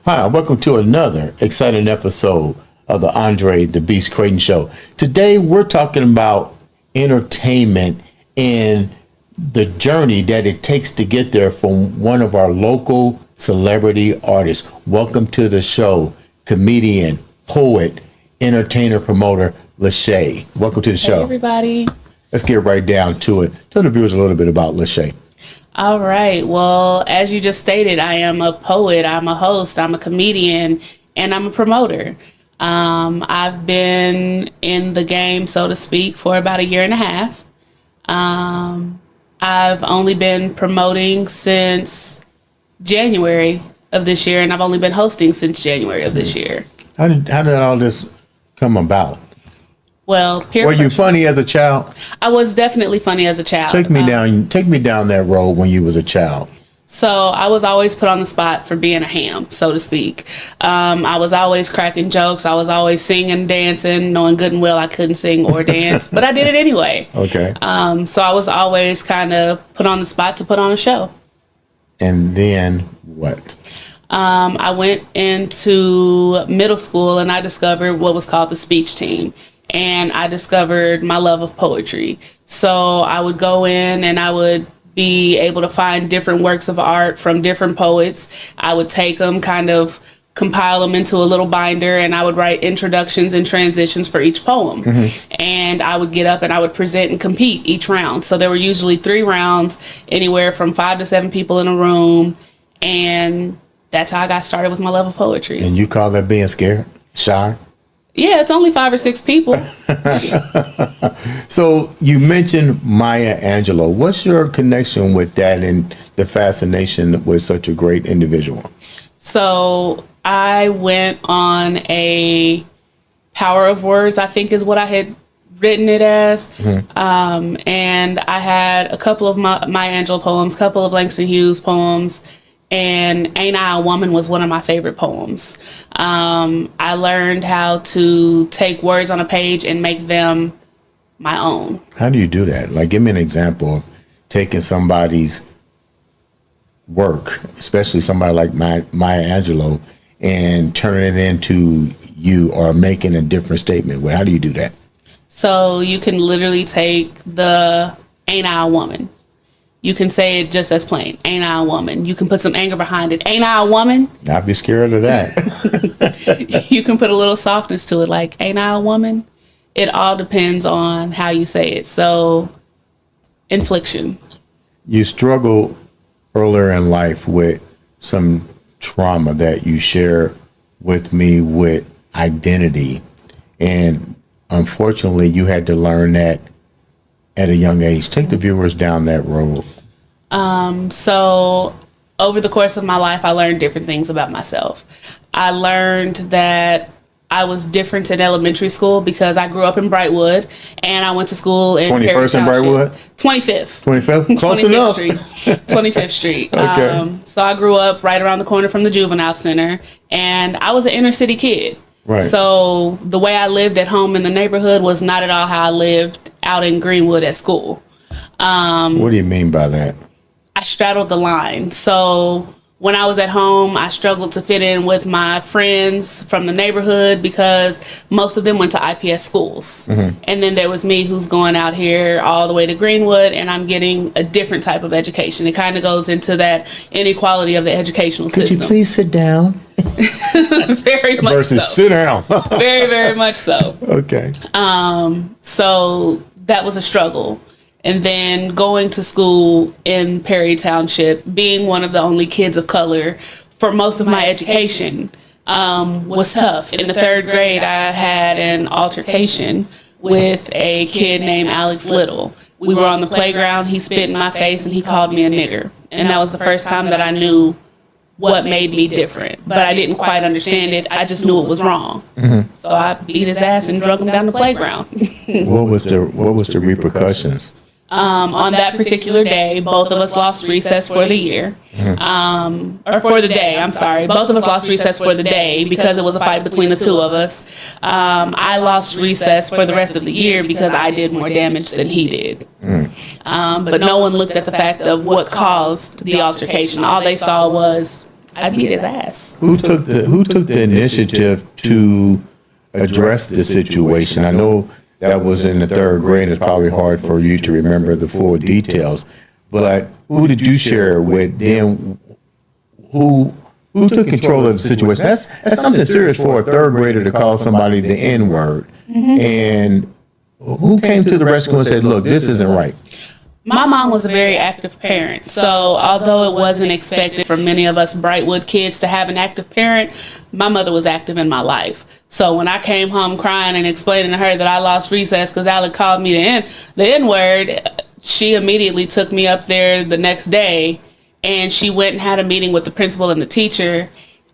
Hi, welcome to another exciting episode of the Andre the Beast Creighton Show. Today, we're talking about entertainment and the journey that it takes to get there from one of our local celebrity artists. Welcome to the show, comedian, poet, entertainer, promoter, LaShae. Welcome to the show. Hey, everybody. Let's get right down to it. Tell the viewers a little bit about LaShae. All right. Well, as you just stated, I am a poet, I'm a host, I'm a comedian, and I'm a promoter. I've been in the game, so to speak, for about a year and a half. I've only been promoting since January of this year, and I've only been hosting since January of this year. How did all this come about? Well, were you funny as a child? I was definitely funny as a child. Take me down that road when you was a child. So I was always put on the spot for being a ham, so to speak. I was always cracking jokes. I was always singing, dancing, knowing good and well I couldn't sing or dance, but I did it anyway. Okay. So I was always kind of put on the spot to put on a show. And then what? I went into middle school and I discovered what was called the speech team. And I discovered my love of poetry. So I would go in and I would be able to find different works of art from different poets. I would take them, kind of compile them into a little binder, and I would write introductions and transitions for each poem. Mm-hmm. And I would get up and I would present and compete each round. So there were usually 3 rounds, anywhere from 5 to 7 people in a room. And that's how I got started with my love of poetry. And you call that being scared? Shy? Yeah, it's only 5 or 6 people. So you mentioned Maya Angelou. What's your connection with that and the fascination with such a great individual? So I went on a Power of Words, I think is what I had written it as. Mm-hmm. And I had a couple of Maya Angelou poems, a couple of Langston Hughes poems. And Ain't I a Woman was one of my favorite poems. I learned how to take words on a page and make them my own. How do you do that? Like, give me an example of taking somebody's work, especially somebody like Maya Angelou, and turning it into you or making a different statement. Well, how do you do that? So you can literally take the Ain't I a Woman. You can say it just as plain. Ain't I a woman? You can put some anger behind it. Ain't I a woman? I'd be scared of that. You can put a little softness to it, like, ain't I a woman? It all depends on how you say it. So, infliction. You struggled earlier in life with some trauma that you shared with me with identity. And unfortunately, you had to learn that at a young age. Take the viewers down that road. So over the course of my life, I learned different things about myself. I learned that I was different in elementary school because I grew up in Brightwood and I went to school in 21st in Brightwood? 25th. 25th? Close 25th enough. Street, 25th Street. Okay. So I grew up right around the corner from the juvenile center, and I was an inner city kid. Right. So the way I lived at home in the neighborhood was not at all how I lived out in Greenwood at school. What do you mean by that? I straddled the line. So when I was at home, I struggled to fit in with my friends from the neighborhood because most of them went to IPS schools. Mm-hmm. And then there was me who's going out here all the way to Greenwood, and I'm getting a different type of education. It kind of goes into that inequality of the educational system. Could you please sit down? Very much Versus so. sit down. Very, very much so. Okay. So that was a struggle. And then going to school in Perry Township, being one of the only kids of color for most of my education was tough. In the 3rd grade, I had an altercation with a kid named Alex Little. We were on the playground, he spit in my face, and he called me a nigger. And that was the first time that I knew what made me different. But I didn't quite understand it. I just knew it was wrong. Mm-hmm. So I beat his ass and drug him down the playground. What was the repercussions? On that particular day, both of us lost recess for the year. Or for the day, I'm sorry. Both of us lost recess for the day because it was a fight between the two of us. I lost recess for the rest of the year because I did more damage than he did. But no one looked at the fact of what caused the altercation. All they saw was I beat his ass. Who took the initiative to address the situation? I know that was in the third grade. It's probably hard for you to remember the full details, but who did you share it with? Then who took control of the situation? That's something serious for a third grader to call somebody the N word. And who came to the rescue and said, "Look, this isn't right"? My mom was a very active parent, so although it wasn't expected for many of us Brightwood kids to have an active parent, my mother was active in my life. So when I came home crying and explaining to her that I lost recess because Alec called me the N-word, she immediately took me up there the next day, and she went and had a meeting with the principal and the teacher,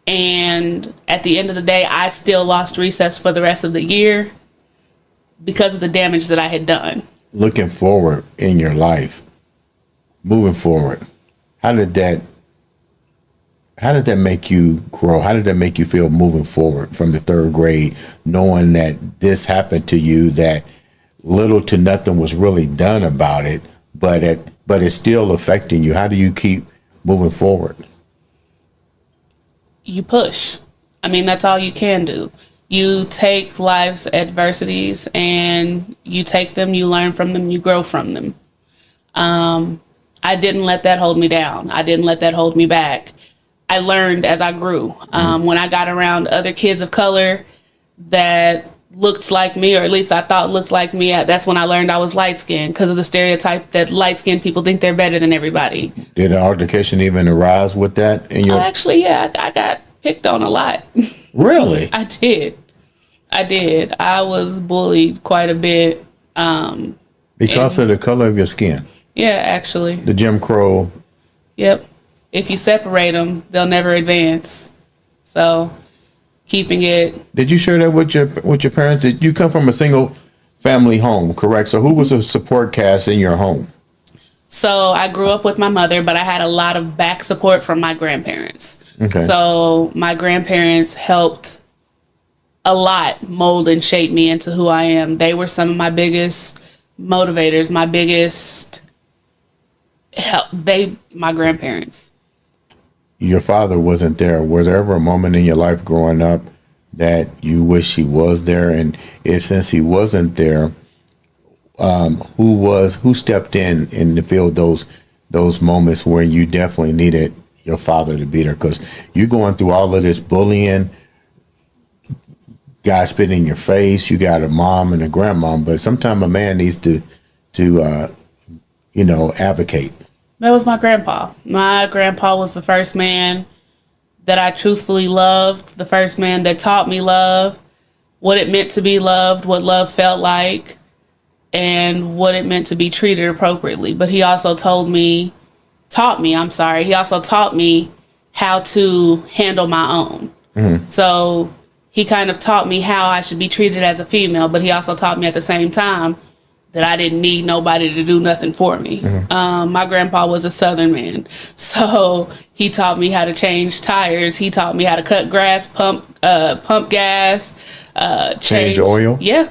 and at the end of the day, I still lost recess for the rest of the year because of the damage that I had done. Looking forward in your life, moving forward, how did that make you grow? How did that make you feel moving forward from the third grade, knowing that this happened to you, that little to nothing was really done about it, but it's still affecting you? How do you keep moving forward? You push. I mean, that's all you can do. You take life's adversities and you take them, you learn from them, you grow from them. I didn't let that hold me down. I didn't let that hold me back. I learned as I grew. When I got around other kids of color that looked like me, or at least I thought looked like me, that's when I learned I was light-skinned because of the stereotype that light-skinned people think they're better than everybody. Did an altercation even arise with that in your... Actually, yeah, I got picked on a lot. Really? I did. I was bullied quite a bit. Because of the color of your skin? Yeah, actually. The Jim Crow? Yep. If you separate them, they'll never advance. So, keeping it... Did you share that with your parents? Did you come from a single family home, correct? So who was the support cast in your home? So I grew up with my mother, but I had a lot of back support from my grandparents. Okay. So my grandparents helped a lot mold and shape me into who I am. They were some of my biggest motivators, my biggest help. My grandparents. Your father wasn't there. Was there ever a moment in your life growing up that you wish he was there? And if, since he wasn't there, who stepped in to fill those moments where you definitely needed your father to be there? Because you're going through all of this bullying, guys spitting in your face, you got a mom and a grandmom, but sometimes a man needs to advocate. That was my grandpa. My grandpa was the first man that I truthfully loved, the first man that taught me love, what it meant to be loved, what love felt like, and what it meant to be treated appropriately. But he also taught me how to handle my own. Mm-hmm. So he kind of taught me how I should be treated as a female, but he also taught me at the same time that I didn't need nobody to do nothing for me. Mm-hmm. My grandpa was a Southern man, so he taught me how to change tires. He taught me how to cut grass, pump gas, change oil. Yeah.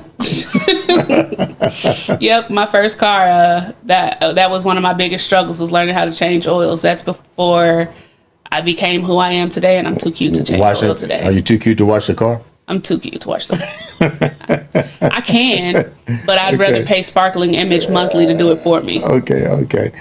Yep. My first car. That was one of my biggest struggles, was learning how to change oils. That's before I became who I am today, and I'm too cute to change oil today. Are you too cute to wash the car? I'm too cute to watch something. I can, but I'd rather pay Sparkling Image monthly to do it for me. Okay.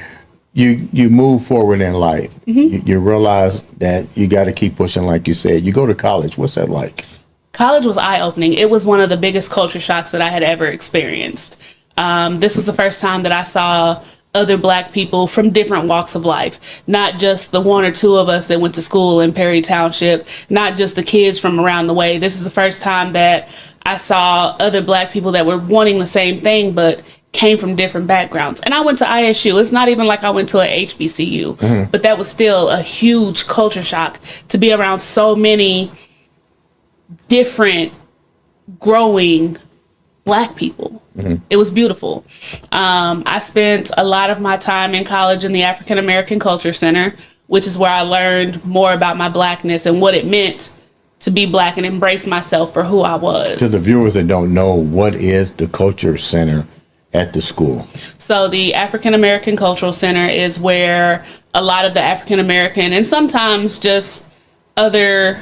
You move forward in life. Mm-hmm. You realize that you got to keep pushing, like you said. You go to college. What's that like? College was eye-opening. It was one of the biggest culture shocks that I had ever experienced. This was the first time that I saw other Black people from different walks of life, not just the one or two of us that went to school in Perry Township, not just the kids from around the way. This is the first time that I saw other Black people that were wanting the same thing, but came from different backgrounds. And I went to ISU. It's not even like I went to a HBCU, mm-hmm. but that was still a huge culture shock to be around so many different growing Black people. It was beautiful. I spent a lot of my time in college in the African American Culture Center, which is where I learned more about my Blackness and what it meant to be Black and embrace myself for who I was. To the viewers that don't know, what is the Culture Center at the school? So the African American Cultural Center is where a lot of the African American and sometimes just other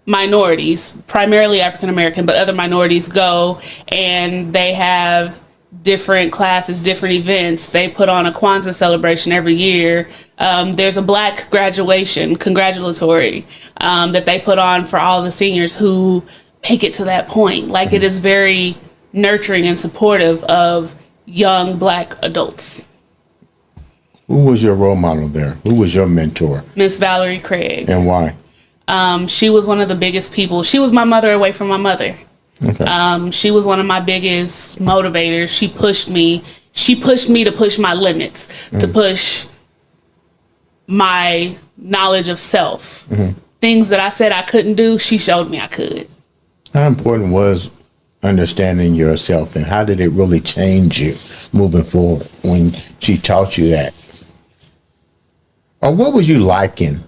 minorities, primarily African American, but other minorities go, and they have different classes, different events. They put on a Kwanzaa celebration every year. There's a Black graduation, congratulatory, that they put on for all the seniors who make it to that point. Like, it is very nurturing and supportive of young Black adults. Who was your role model there? Who was your mentor? Miss Valerie Craig. And why? She was one of the biggest people. She was my mother away from my mother. Okay. She was one of my biggest motivators. She pushed me. She pushed me to push my limits, to push my knowledge of self. Things that I said I couldn't do, she showed me I could. How important was understanding yourself, and how did it really change you moving forward when she taught you that? Or what was you liking?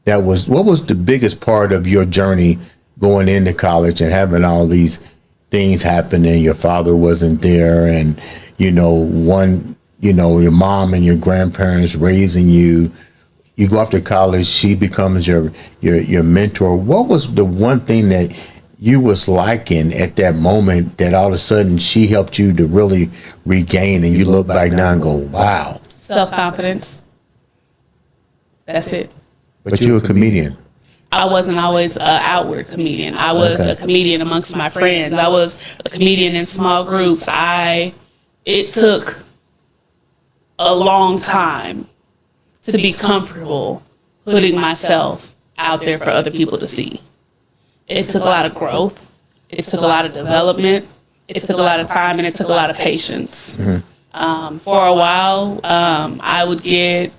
What was the biggest part of your journey going into college and having all these things happen, and your father wasn't there, and your mom and your grandparents raising you? You go off to college, she becomes your mentor. What was the one thing that you was liking at that moment that all of a sudden she helped you to really regain, and you look back now and go, wow? Self-confidence. That's it. But you're a comedian. I wasn't always an outward comedian. I was a comedian amongst my friends. I was a comedian in small groups. It took a long time to be comfortable putting myself out there for other people to see. It took a lot of growth. It took a lot of development. It took a lot of time, and it took a lot of patience. For a while, I would get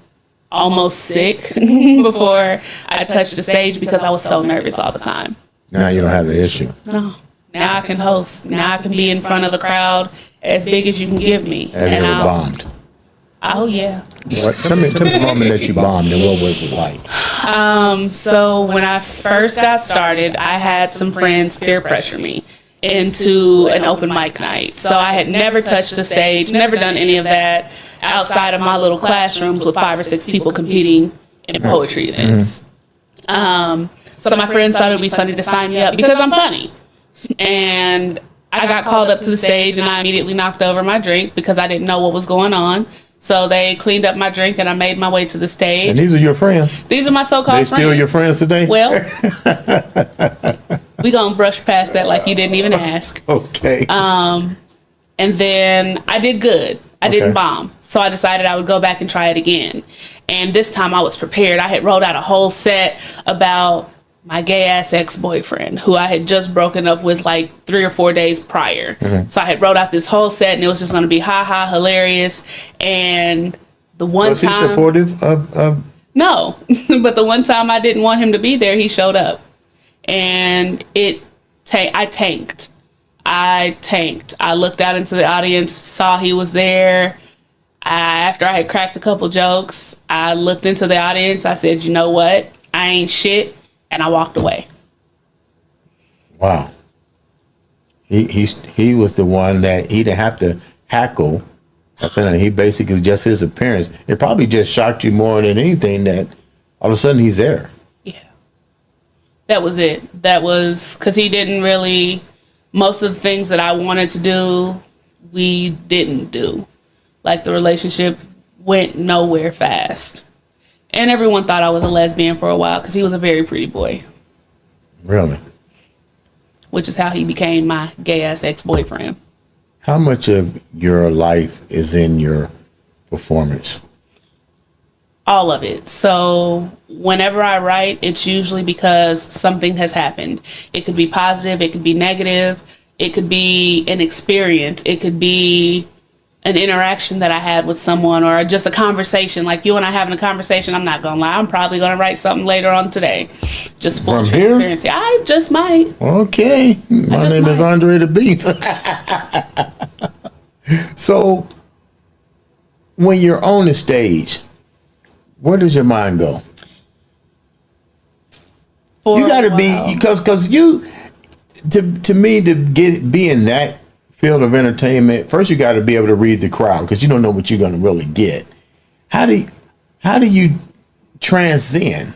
almost sick before I touched the stage because I was so nervous all the time. Now you don't have the issue. No. Now I can host. Now I can be in front of the crowd as big as you can give me. Have you ever bombed? Oh, yeah. Tell me the moment that you bombed, and what was it like? So when I first got started, I had some friends peer pressure me into an open mic night. So I had never touched a stage, never done any of that outside of my little classrooms with 5 or 6 people competing in poetry events. So my friends thought it would be funny to sign me up because I'm funny. And I got called up to the stage, and I immediately knocked over my drink because I didn't know what was going on. So they cleaned up my drink, and I made my way to the stage. And these are your friends? These are my so-called friends. They still your friends today? Well, we gonna brush past that like you didn't even ask. Okay. And then I did good. I didn't bomb. So I decided I would go back and try it again. And this time I was prepared. I had wrote out a whole set about my gay ass ex-boyfriend who I had just broken up with like 3 or 4 days prior. So I had wrote out this whole set, and it was just going to be hilarious. And the one was time, he supportive of? No, but the one time I didn't want him to be there, he showed up, and I tanked. I looked out into the audience, saw he was there. After I had cracked a couple jokes, I looked into the audience. I said, you know what? I ain't shit. And I walked away. Wow. He was the one that he didn't have to hackle. I'm saying he basically just his appearance. It probably just shocked you more than anything that all of a sudden he's there. Yeah. That was it. That was because he didn't really, most of the things that I wanted to do, we didn't do. Like the relationship went nowhere fast. And everyone thought I was a lesbian for a while because he was a very pretty boy. Really? Which is how he became my gay-ass ex-boyfriend. How much of your life is in your performance? All of it. So whenever I write, it's usually because something has happened. It could be positive. It could be negative. It could be an experience. It could be an interaction that I had with someone, or just a conversation. Like you and I having a conversation. I'm not gonna lie, I'm probably gonna write something later on today. Just full from here? Transparency. I just might. Okay. My name is Andre the Beast. So when you're on the stage, where does your mind go? You got to be, because you, to me, to be in that field of entertainment, first you got to be able to read the crowd, because you don't know what you're going to really get. How do you transcend,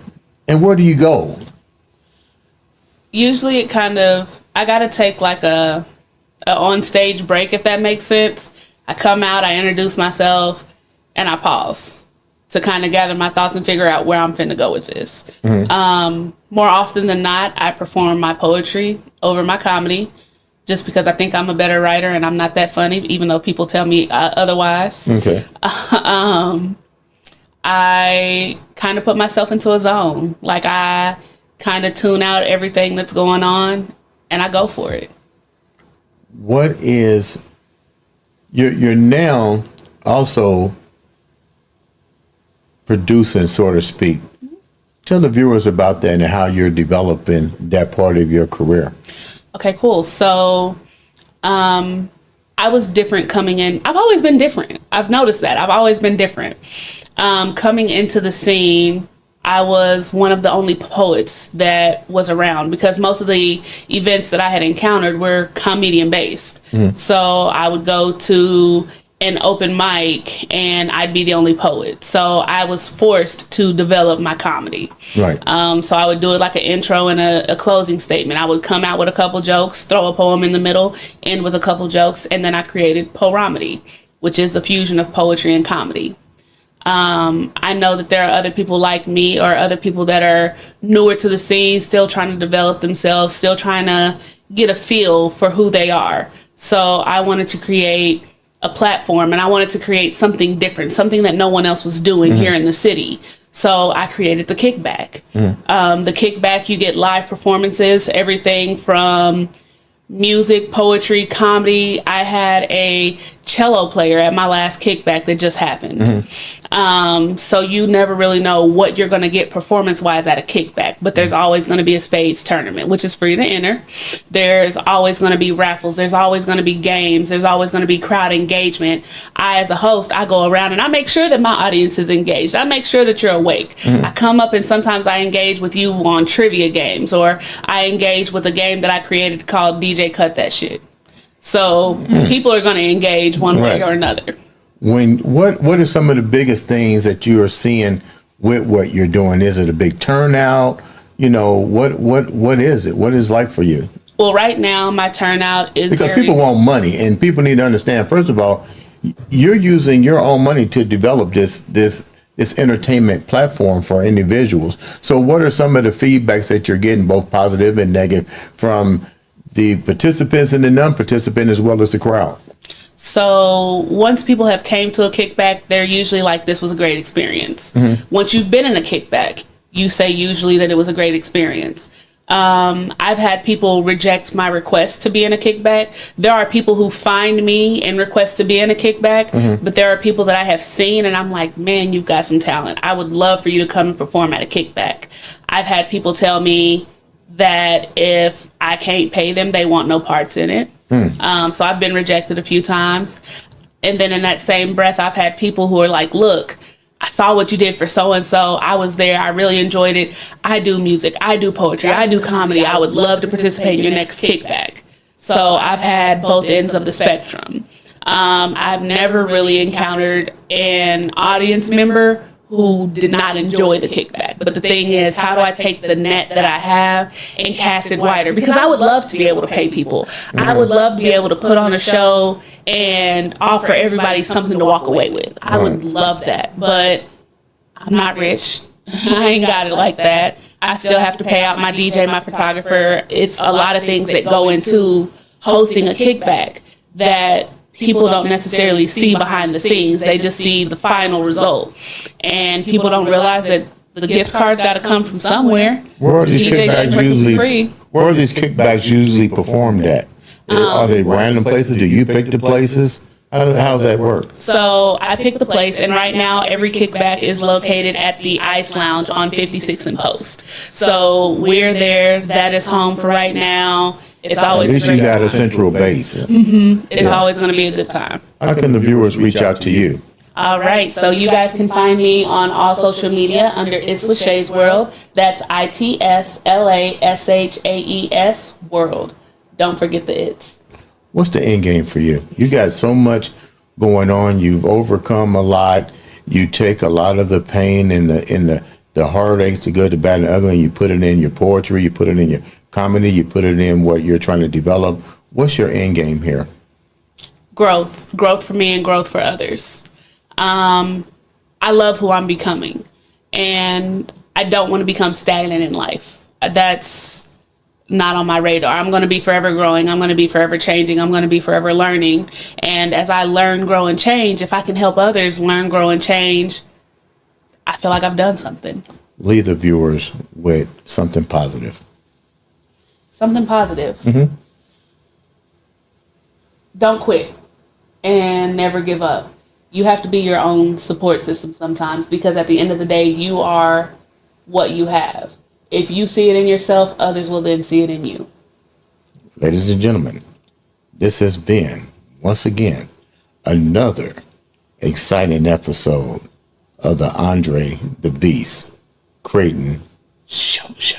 and where do you go? Usually it kind of, I got to take like a on stage break, if that makes sense. I come out, I introduce myself, and I pause to kind of gather my thoughts and figure out where I'm finna go with this. More often than not, I perform my poetry over my comedy, just because I think I'm a better writer and I'm not that funny, even though people tell me otherwise. Okay. I kind of put myself into a zone. Like, I kind of tune out everything that's going on and I go for it. What is, you're now also producing, so to speak. Tell the viewers about that and how you're developing that part of your career. Okay, cool. So I was different coming in. I've always been different. I've noticed that. I've always been different. Coming into the scene, I was one of the only poets that was around, because most of the events that I had encountered were comedian based. So I would go to an open mic and I'd be the only poet. So I was forced to develop my comedy. Right. So I would do it like an intro and a closing statement. I would come out with a couple jokes, throw a poem in the middle, end with a couple jokes, and then I created Poromedy, which is the fusion of poetry and comedy. I know that there are other people like me, or other people that are newer to the scene, still trying to develop themselves, still trying to get a feel for who they are. So I wanted to create a platform, and I wanted to create something different, something that no one else was doing here in the city. So I created the Kickback. The Kickback, you get live performances, everything from music, poetry, comedy. I had a cello player at my last Kickback that just happened. So you never really know what you're going to get performance-wise at a Kickback, but there's always going to be a spades tournament, which is free to enter. There's always going to be raffles. There's always going to be games. There's always going to be crowd engagement. I, as a host, I go around and I make sure that my audience is engaged. I make sure that you're awake. I come up and sometimes I engage with you on trivia games, or I engage with a game that I created called DJ Cut That Shit. So people are going to engage one way or another. What are some of the biggest things that you are seeing with what you're doing? Is it a big turnout? You know, what is it? What is it like for you? Well, right now my turnout is, because people want money, and people need to understand, first of all, you're using your own money to develop this entertainment platform for individuals. So what are some of the feedbacks that you're getting, both positive and negative, from the participants and the non-participant, as well as the crowd? So once people have came to a Kickback, they're usually like, this was a great experience. Once you've been in a Kickback, you say usually that it was a great experience. I've had people reject my request to be in a Kickback. There are people who find me and request to be in a Kickback, but there are people that I have seen and I'm like, man, you've got some talent. I would love for you to come and perform at a Kickback. I've had people tell me that if I can't pay them, they want no parts in it. So I've been rejected a few times. And then in that same breath, I've had people who are like, look, I saw what you did for so-and-so. I was there. I really enjoyed it. I do music. I do poetry. I do comedy. I would love to participate in your next Kickback. So I've had both ends of the spectrum. I've never really encountered an audience member who did not enjoy the Kickback. But the thing is, how do I take the net that I have and cast it wider? Because I would love to be able to pay people. I would love to be able to put on a show and offer everybody something to walk away with. I would love that. But I'm not rich. I ain't got it like that. I still have to pay out my DJ, my photographer. It's a lot of things that go into hosting a Kickback that people don't necessarily see behind the scenes. They just see the final result. And people don't realize that the gift cards got to come from somewhere. Where are these kickbacks usually performed at? Are they random places? Do you pick the places? How's that work? So I picked the place, and right now every Kickback is located at the Ice Lounge on 56th and Post. So we're there. That is home for right now. it's At always least a you great got time. a central base. It's always going to be a good time. How can the viewers reach out to you? All right, so you guys can find me on all social media under It's LaShae's World. That's ITSLASHAES World. Don't forget the it's. What's the end game for you? You got so much going on. You've overcome a lot. You take a lot of the pain and the heartaches, the good, the bad, and the ugly, and you put it in your poetry, you put it in your comedy, you put it in what you're trying to develop. What's your end game here? Growth for me and growth for others. I love who I'm becoming, and I don't want to become stagnant in life. That's not on my radar. I'm going to be forever growing. I'm going to be forever changing. I'm going to be forever learning. And as I learn, grow, and change, if I can help others learn, grow, and change, I feel like I've done something. Leave the viewers with something positive. Something positive. Don't quit and never give up. You have to be your own support system sometimes, because at the end of the day, you are what you have. If you see it in yourself, others will then see it in you. Ladies and gentlemen, this has been, once again, another exciting episode of the Andre the Beast Creighton Show.